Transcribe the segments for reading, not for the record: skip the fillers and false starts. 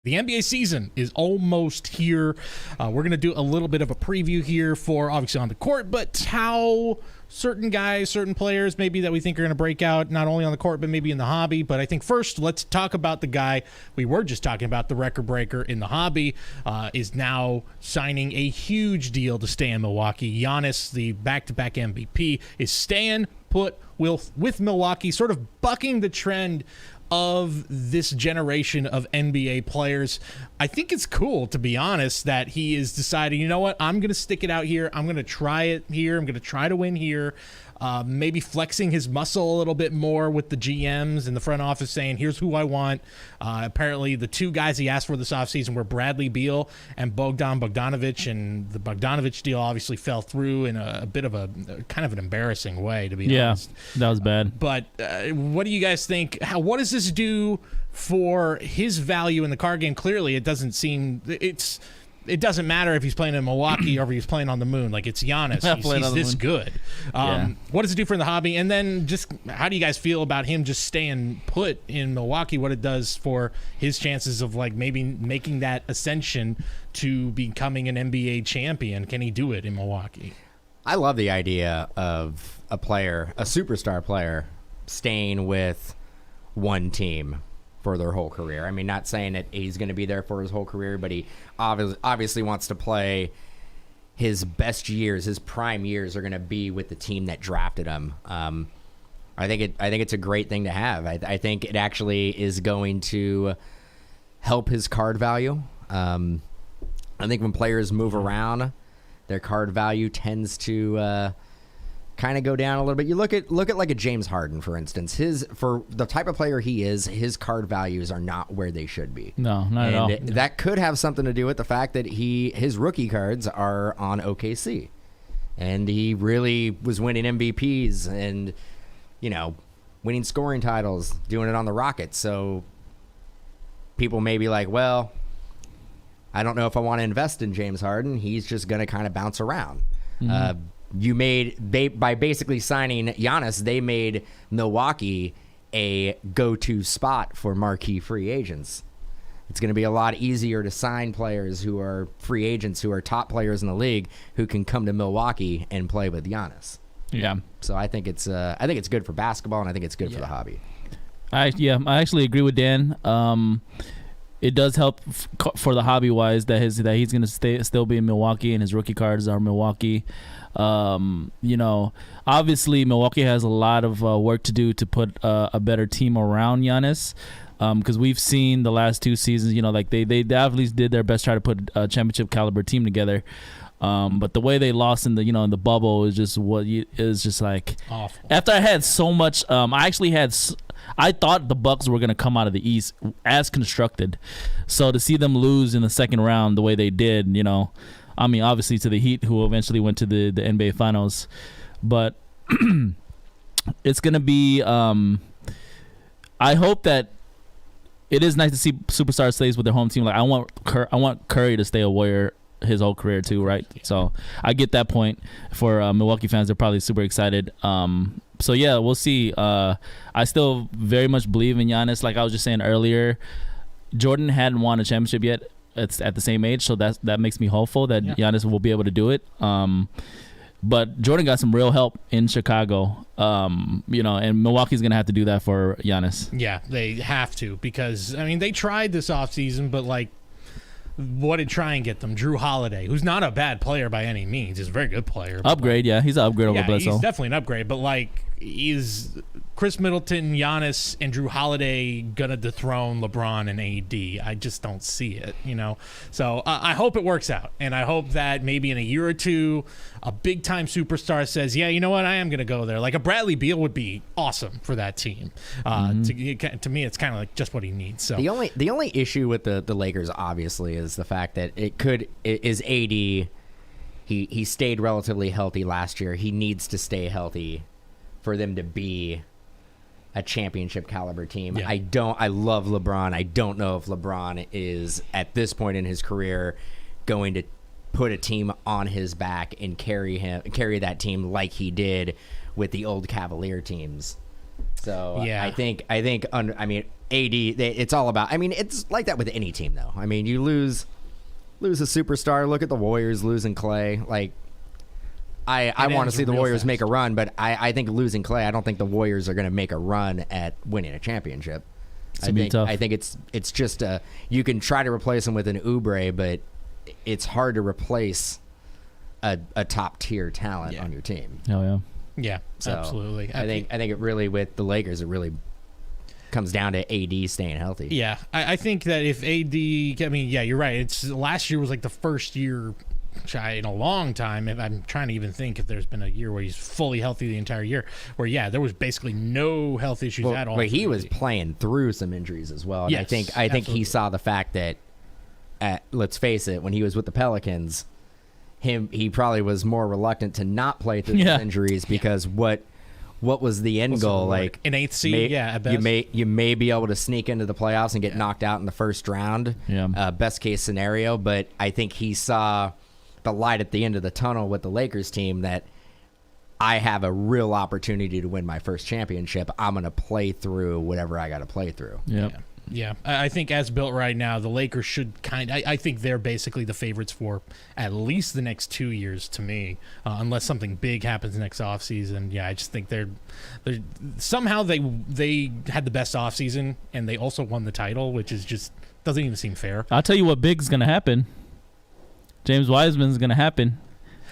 The NBA season is almost here. We're going to do a little bit of a preview here for obviously on the court, but how certain guys, certain players maybe that we think are going to break out, not only on the court, but maybe in the hobby. But I think first, let's talk about the guy we were just talking about, the record breaker in the hobby, is now signing a huge deal to stay in Milwaukee. Giannis, the back-to-back MVP, is staying put with Milwaukee, sort of bucking the trend of this generation of NBA players. I think it's cool, to be honest, that he is deciding, you know what, I'm going to stick it out here. I'm going to try it here. I'm going to try to win here. Maybe flexing his muscle a little bit more with the GMs in the front office saying, here's who I want. Apparently, the two guys he asked for this offseason were Bradley Beal and Bogdanovic, and the Bogdanovic deal obviously fell through in a bit of a kind of an embarrassing way, to be honest. Yeah, that was bad. But what do you guys think? What does this do for his value in the card game? Clearly, it doesn't seem it doesn't matter if he's playing in Milwaukee or if he's playing on the moon. Like, it's Giannis. He's this good. What does it do for the hobby? And then just how do you guys feel about him just staying put in Milwaukee, what it does for his chances of, like, maybe making that ascension to becoming an NBA champion? Can he do it in Milwaukee? I love the idea of a superstar player, staying with one team for their whole career. I mean, not saying that he's going to be there for his whole career, but he obviously wants to play his best years, his prime years are going to be with the team that drafted him. I think it's a great thing to have. I think it actually is going to help his card value. I think when players move around, their card value tends to kind of go down a little bit. You look at like a James Harden, for instance. For the type of player he is, his card values are not where they should be. No, not at all. That could have something to do with the fact that his rookie cards are on OKC, and he really was winning MVPs and winning scoring titles, doing it on the Rockets. So people may be like, well, I don't know if I want to invest in James Harden. He's just going to kind of bounce around. Mm-hmm. By basically signing Giannis, they made Milwaukee a go-to spot for marquee free agents. It's going to be a lot easier to sign players who are free agents, who are top players in the league, who can come to Milwaukee and play with Giannis. Yeah. So I think it's good for basketball, and I think it's good for the hobby. I actually agree with Dan. It does help for the hobby wise that he's going to still be in Milwaukee, and his rookie cards are Milwaukee. Obviously Milwaukee has a lot of work to do to put a better team around Giannis, because we've seen the last two seasons, they definitely did their best to try to put a championship caliber team together. But the way they lost in the bubble is just like awful. After I had so much, I thought the Bucks were going to come out of the East as constructed. So to see them lose in the second round the way they did, obviously to the Heat, who eventually went to the NBA Finals. But it's going to be I hope that it is nice to see superstars stays with their home team. Like I want Curry to stay a Warrior his whole career too, right? So I get that point. For Milwaukee fans, they're probably super excited. So yeah, we'll see. I still very much believe in Giannis. Like I was just saying earlier, Jordan hadn't won a championship yet. It's at the same age, so that makes me hopeful that Giannis will be able to do it. But Jordan got some real help in Chicago, and Milwaukee's going to have to do that for Giannis. Yeah, they have to, because, they tried this offseason, but, what did try and get them? Drew Holiday, who's not a bad player by any means. He's a very good player. Upgrade, yeah. He's an upgrade over Bledsoe. He's definitely an upgrade, but, is Chris Middleton, Giannis, and Drew Holiday going to dethrone LeBron and AD? I just don't see it, So I hope it works out, and I hope that maybe in a year or two, a big-time superstar says, yeah, you know what, I am going to go there. Like a Bradley Beal would be awesome for that team. To me, it's kind of like just what he needs. So the only issue with the Lakers, obviously, is the fact that is AD. He stayed relatively healthy last year. He needs to stay healthy for them to be a championship caliber team. Yeah. I love LeBron. I don't know if LeBron is at this point in his career going to put a team on his back and carry that team like he did with the old Cavalier teams. So Yeah. I think AD. It's all about. I mean, it's like that with any team, though. I mean, you lose a superstar. Look at the Warriors losing Clay. Like, I want to see the Warriors fast. make a run, but I think losing Clay, I don't think the Warriors are going to make a run at winning a championship. I think it's just you can try to replace him with an Oubre, but it's hard to replace a top tier talent on your team. Oh yeah. Yeah, So, absolutely. I think it really, with the Lakers, it really comes down to AD staying healthy. Yeah, I think that if AD, I mean, yeah, you're right. It's last year was like the first year in a long time. If I'm trying to even think if there's been a year where he's fully healthy the entire year, where there was basically no health issues at all. But he was playing through some injuries as well. And Yes, I think absolutely. he saw the fact that, let's face it, when he was with the Pelicans, he probably was more reluctant to not play through those injuries because what was the end goal? Like an 8th seed, at best. you may be able to sneak into the playoffs and get knocked out in the first round. Yeah. Best case scenario, but I think he saw the light at the end of the tunnel with the Lakers team that I have a real opportunity to win my first championship. I'm going to play through whatever I got to play through. Yep. Yeah, I think as built right now, the Lakers should I think they're basically the favorites for at least the next 2 years to me, unless something big happens next offseason. Yeah, I just think they're somehow they had the best offseason and they also won the title, which is just doesn't even seem fair. I'll tell you what big's gonna happen. James Wiseman's gonna happen.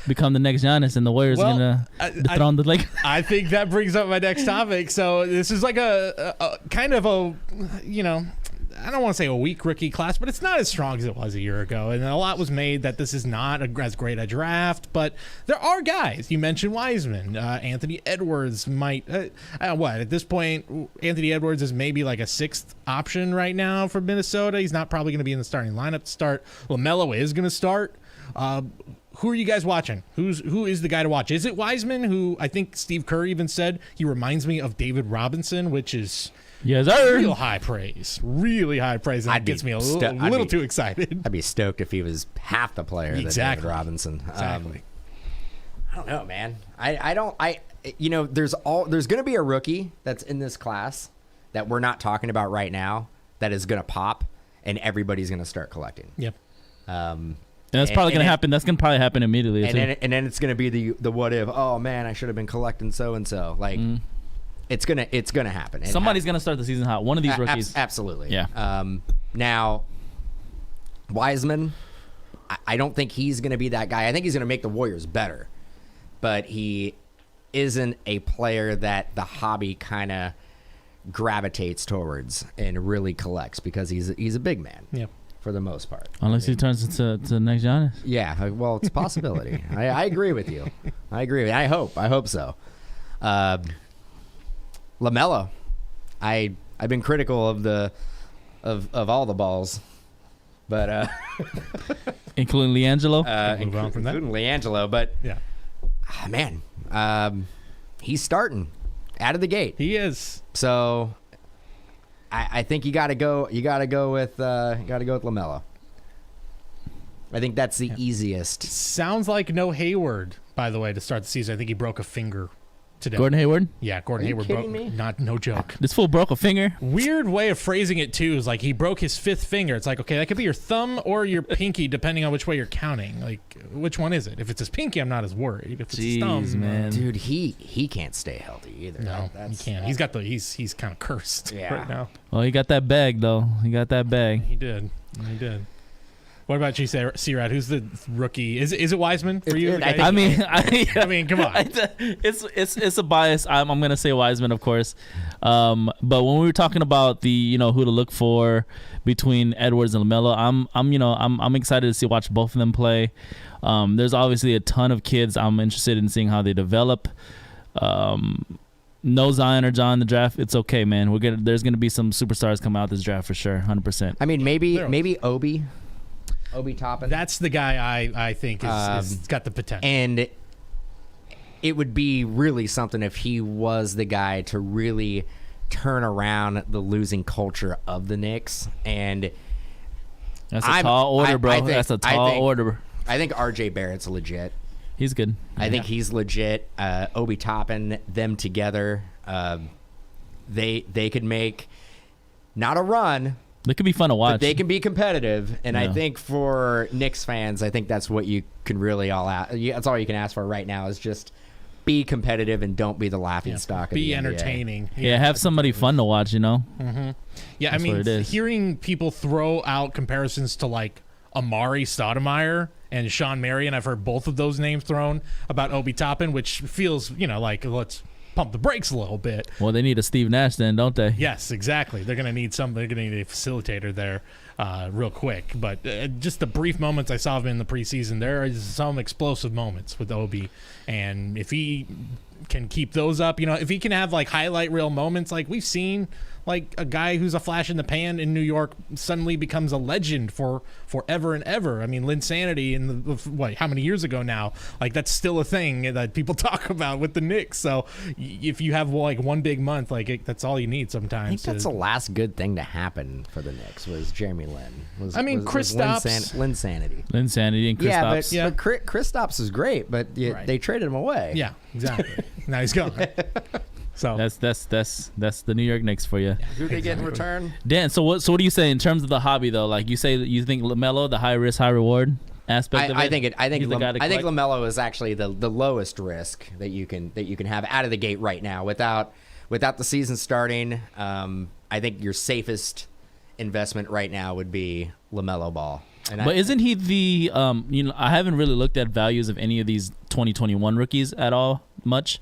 Become the next Giannis, and the Warriors are gonna dethrone the Lakers. I think that brings up my next topic. So this is like a kind of a, I don't want to say a weak rookie class, but it's not as strong as it was a year ago. And a lot was made that this is not as great a draft, but there are guys. You mentioned Wiseman. Anthony Edwards might, at this point, Anthony Edwards is maybe like a 6th option right now for Minnesota. He's not probably going to be in the starting lineup to start. LaMelo is going to start. Who are you guys watching? Who is the guy to watch? Is it Wiseman, who I think Steve Kerr even said he reminds me of David Robinson, which is real high praise. Really high praise. And that gets me a little too excited. I'd be stoked if he was half the player that David Robinson. Exactly. I don't know, man. There's going to be a rookie that's in this class that we're not talking about right now that is going to pop, and everybody's going to start collecting. Yep. And that's probably going to happen. That's going to probably happen immediately. And then it's going to be the what if. Oh man, I should have been collecting so and so. Like it's gonna happen. Somebody's going to start the season hot. One of these rookies. Absolutely. Yeah. Now, Wiseman, I don't think he's going to be that guy. I think he's going to make the Warriors better, but he isn't a player that the hobby kind of gravitates towards and really collects because he's a big man. Yep. For the most part. Unless he turns into the next Giannis. Yeah, well, it's a possibility. I agree with you. I hope so. LaMelo, I've been critical of all the balls, but including LiAngelo. Move on from that. Including LiAngelo, but yeah, man, he's starting out of the gate. he is. So I think you got to go with LaMelo. I think that's the easiest. Sounds like no Hayward, by the way, to start the season. I think he broke a finger today. Gordon Hayward. Yeah, Gordon Are you Hayward kidding broke. me? No joke. This fool broke a finger. Weird way of phrasing it too is like he broke his 5th finger. It's like, okay, that could be your thumb or your pinky, depending on which way you're counting. Like, which one is it? If it's his pinky, I'm not as worried. If it's his thumb, man. Dude, he can't stay healthy either. no, he can't. He's got he's kind of cursed right now. Well, he got that bag though. He got that bag. He did. What about you, C-Rad? Who's the rookie? Is it Wiseman for you? I mean, come on. It's a bias. I'm gonna say Wiseman, of course. But when we were talking about the who to look for between Edwards and LaMelo, I'm excited to watch both of them play. There's obviously a ton of kids I'm interested in seeing how they develop. No Zion or John in the draft. It's okay, man. There's gonna be some superstars come out this draft for sure, 100%. I mean, maybe Obi Toppin. That's the guy I think is got the potential. And it would be really something if he was the guy to really turn around the losing culture of the Knicks. And that's a tall order, bro. That's a tall order. I think RJ Barrett's legit. He's good. I think he's legit. Obi Toppin, them together. they could make not a run. They could be fun to watch. But they can be competitive, and Yeah. I think for Knicks fans, I think that's what you can really that's all you can ask for right now is just be competitive and don't be the laughing stock. Of Be the NBA. entertaining. Yeah, have somebody fun to watch, you know? Yeah, That's what it is. hearing people throw out comparisons to like Amari Stoudemire and Sean Marion, I've heard both of those names thrown about Obi Toppin, which feels, like let's pump the brakes a little bit. Well, they need a Steve Nash then, don't they? Yes, exactly. They're going to need They're going to need a facilitator there real quick. But just the brief moments I saw of him in the preseason, there is some explosive moments with Obi. And if he can keep those up, if he can have like highlight reel moments like we've seen, like a guy who's a flash in the pan in New York suddenly becomes a legend for forever and ever. I mean, Linsanity how many years ago now? Like that's still a thing that people talk about with the Knicks. So if you have like one big month, that's all you need sometimes. I think that's the last good thing to happen for the Knicks was Jeremy Lin. Kristaps. Linsanity. Linsanity and Kristaps. But Kristaps is great, but they traded him away. Yeah, exactly. Now he's gone. So that's the New York Knicks for you. Who they get in return? Dan, so what do you say in terms of the hobby though? Like you say that you think LaMelo, the high risk, high reward aspect of it? I think He's the guy to collect? LaMelo is actually the lowest risk that you can have out of the gate right now without the season starting. I think your safest investment right now would be LaMelo Ball. But isn't he the I haven't really looked at values of any of these 2021 rookies at all much.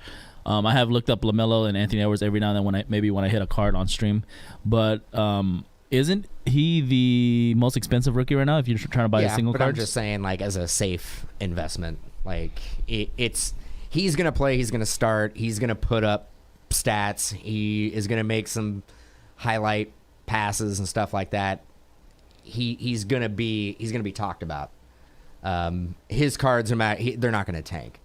I have looked up LaMelo and Anthony Edwards every now and then when I hit a card on stream, but isn't he the most expensive rookie right now if you're trying to buy a single but card? I'm just saying like as a safe investment, like he's gonna play, he's gonna start, he's gonna put up stats, he is gonna make some highlight passes and stuff like that. He's gonna be talked about. His cards they're not gonna tank.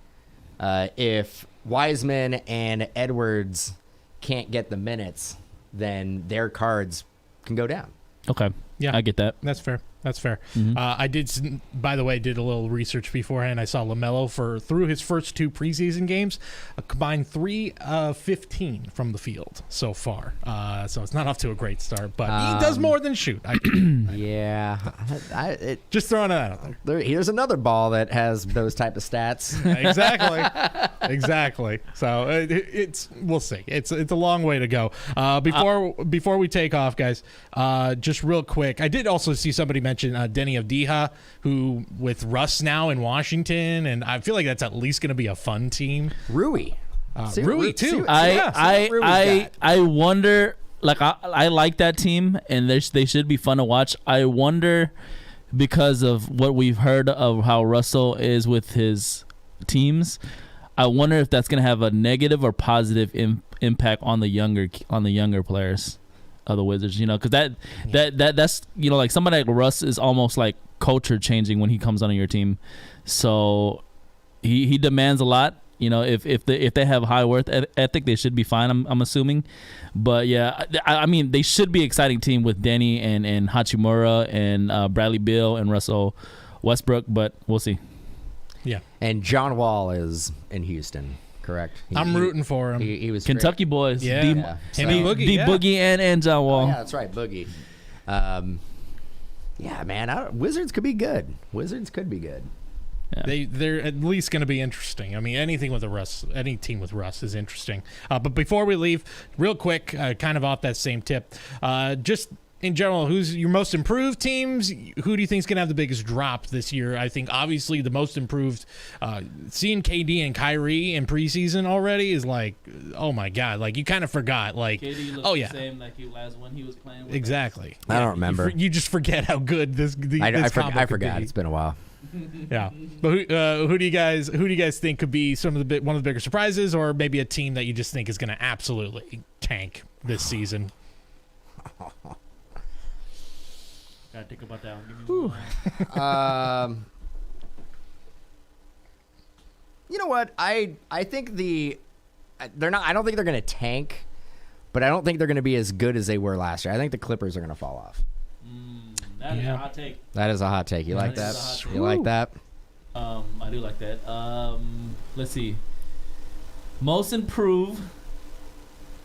If Wiseman and Edwards can't get the minutes, then their cards can go down. Okay. Yeah, I get that. That's fair. Mm-hmm. I did, by the way, did a little research beforehand. I saw LaMelo through his first 2 preseason games, a combined 3 of 15 from the field so far. So it's not off to a great start, but he does more than shoot. Yeah, just throwing it out there. Here's another ball that has those type of stats. Exactly. So we'll see. It's a long way to go. Before we take off, guys, just real quick, I did also see somebody mention Denny Avdija, who with Russ now in Washington, and I feel like that's at least going to be a fun team. Rui too. I wonder. Like I like that team, and they should be fun to watch. I wonder because of what we've heard of how Russell is with his teams. I wonder if that's going to have a negative or positive impact on the younger players of the Wizards, because that's like somebody like Russ is almost like culture changing when he comes onto your team. So he demands a lot. If they have high worth ethic, they should be fine. I'm assuming, but yeah, I mean they should be an exciting team with Denny and Hachimura and Bradley Beal and Russell Westbrook, but we'll see. Yeah, and John Wall is in Houston. Correct. I'm rooting for him. He was Kentucky great. boys. Yeah. Boogie and John Wall. Oh, yeah, that's right, Boogie. Yeah, man, Wizards could be good. Yeah. They're at least going to be interesting. I mean, any team with Russ is interesting. But before we leave, real quick, kind of off that same tip, just in general, who's your most improved teams? Who do you think is going to have the biggest drop this year? I think obviously the most improved, seeing KD and Kyrie in preseason already is like, oh my God, like you kind of forgot. Like, KD looks the same like he last when he was playing with exactly. I don't remember. You just forget how good this. I forgot. It's been a while. Yeah, but who do you guys think could be one of the bigger surprises, or maybe a team that you just think is going to absolutely tank this season? Gotta think about that one. You know what? I think they're not. I don't think they're going to tank, but I don't think they're going to be as good as they were last year. I think the Clippers are going to fall off. That is a hot take. That is a hot take. You like that? You like that? I do like that. Let's see. Most improved.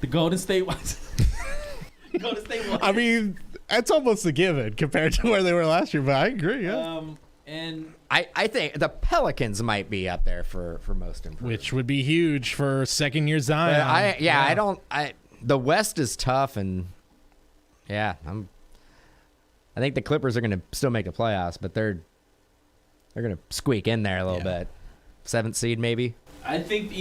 The Golden State Golden State Warriors. I mean, that's almost a given compared to where they were last year, but I agree, yeah. And I think the Pelicans might be up there for most improved. Which would be huge for second-year Zion. But I don't. The West is tough, and I think the Clippers are going to still make the playoffs, but they're going to squeak in there a little bit. 7th seed, maybe. I think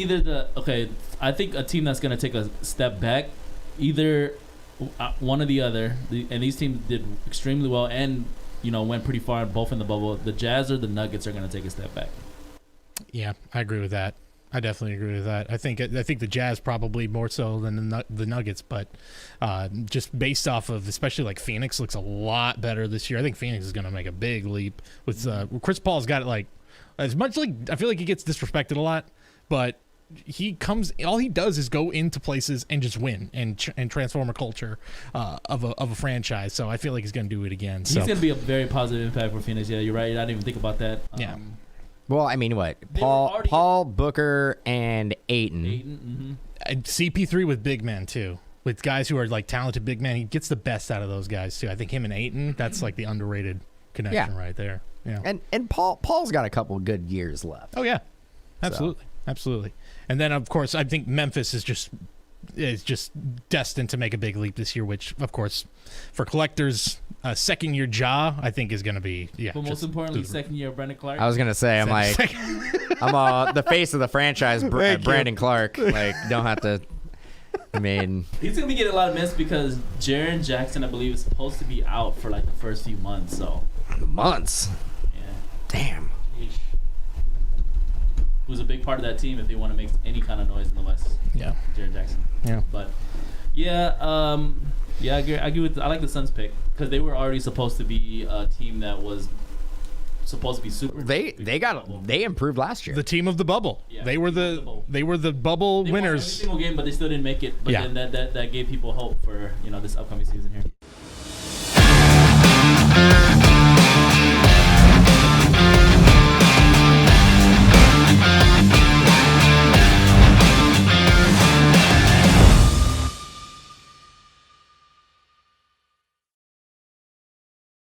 I think a team that's going to take a step back, either one or the other, and these teams did extremely well and went pretty far both in the bubble. The Jazz or the Nuggets are going to take a step back. Yeah, I agree with that. I definitely agree with that. I think the Jazz probably more so than the Nuggets, but just based off of, especially like Phoenix looks a lot better this year. I think Phoenix is going to make a big leap with Chris Paul's got it like as much like I feel like he gets disrespected a lot, but all he does is go into places and just win and transform a culture of a franchise. So I feel like he's going to do it again. He's going to be a very positive impact for Phoenix. Yeah, you're right. I didn't even think about that. Yeah. Well, I mean, what? Paul, Booker, and Ayton. Mm-hmm. And CP3 with big men, too. With guys who are, like, talented big men. He gets the best out of those guys, too. I think him and Ayton, that's, like, the underrated connection right there. Yeah. And Paul's got a couple good years left. Oh, yeah. Absolutely. Absolutely. And then, of course, I think Memphis is just destined to make a big leap this year, which, of course, for collectors, second-year Ja, I think is going to be, But most importantly, second-year Brandon Clark. I was going to say, I'm the face of the franchise, Brandon Clark. Like, don't have to, I mean. He's going to be getting a lot of minutes because Jaren Jackson, I believe, is supposed to be out for, like, the first few months, so. Months? Yeah. Damn. Who's a big part of that team if they want to make any kind of noise in the West. Yeah. Jaren Jackson. Yeah. But, I agree with. I like the Suns pick because they were already supposed to be a team that was supposed to be super. They improved last year. The team of the bubble. Yeah, they were the bubble they winners. won every single game, but they still didn't make it. But then that gave people hope for this upcoming season here.